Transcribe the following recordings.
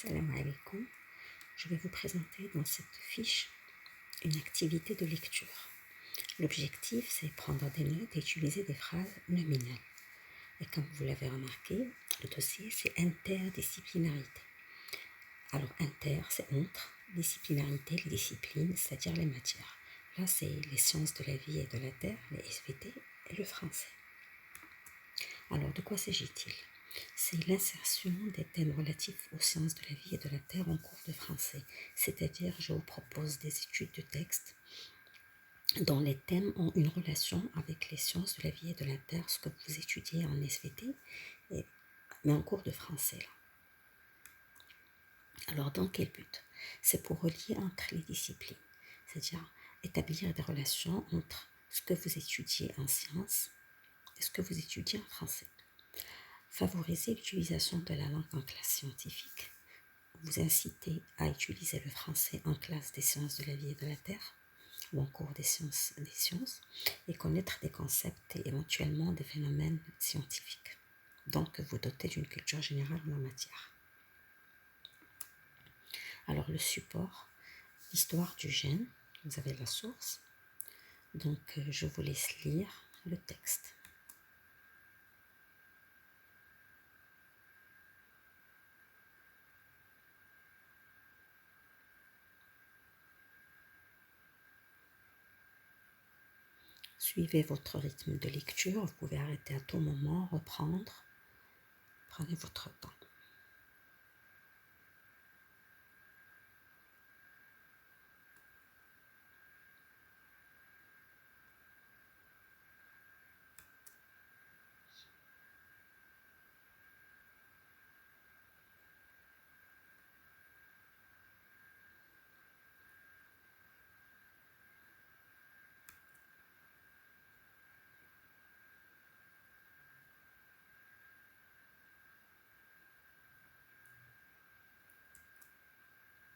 Salam alaikum. Je vais vous présenter dans cette fiche une activité de lecture. L'objectif, c'est prendre des notes et utiliser des phrases nominales. Et comme vous l'avez remarqué, le dossier, c'est interdisciplinarité. Alors, inter, c'est entre, disciplinarité, les disciplines, c'est-à-dire les matières. Là, c'est les sciences de la vie et de la terre, les SVT, et le français. Alors, de quoi s'agit-il? C'est l'insertion des thèmes relatifs aux sciences de la vie et de la terre en cours de français. C'est-à-dire, je vous propose des études de texte dont les thèmes ont une relation avec les sciences de la vie et de la terre, ce que vous étudiez en SVT, mais en cours de français. Là. Alors, dans quel but? C'est pour relier entre les disciplines, c'est-à-dire établir des relations entre ce que vous étudiez en sciences et ce que vous étudiez en français. Favoriser l'utilisation de la langue en classe scientifique, vous inciter à utiliser le français en classe des sciences de la vie et de la terre, ou en cours des sciences, et connaître des concepts et éventuellement des phénomènes scientifiques. Donc, vous doter d'une culture générale en la matière. Alors, le support, l'histoire du gène, vous avez la source. Donc, je vous laisse lire le texte. Suivez votre rythme de lecture, vous pouvez arrêter à tout moment, reprendre. Prenez votre temps.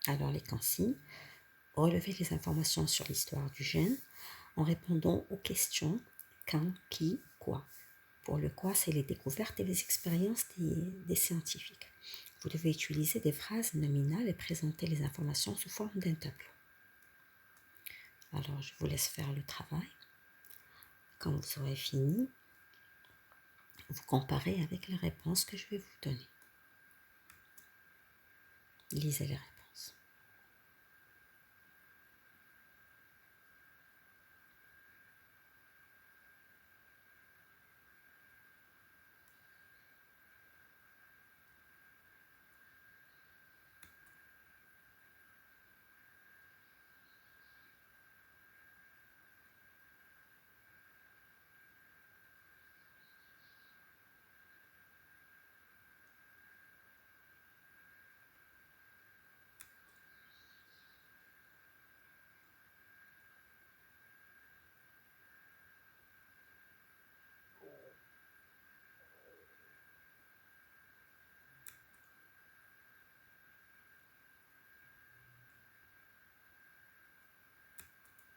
Alors les consignes, relevez les informations sur l'histoire du gène en répondant aux questions quand, qui, quoi. Pour le quoi, c'est les découvertes et les expériences des scientifiques. Vous devez utiliser des phrases nominales et présenter les informations sous forme d'un tableau. Alors je vous laisse faire le travail. Quand vous aurez fini, vous comparez avec les réponses que je vais vous donner. Lisez les réponses.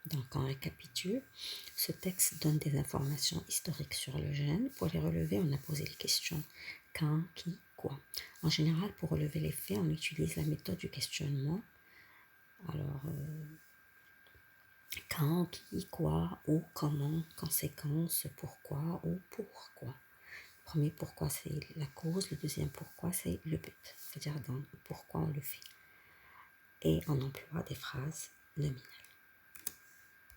Donc, on récapitule. Ce texte donne des informations historiques sur le gène. Pour les relever, on a posé les questions quand, qui, quoi. En général, pour relever les faits, on utilise la méthode du questionnement. Alors, quand, qui, quoi, où, comment, conséquence, pourquoi ou pourquoi. Le premier pourquoi, c'est la cause. Le deuxième pourquoi, c'est le but. C'est-à-dire dans pourquoi on le fait. Et on emploie des phrases nominales.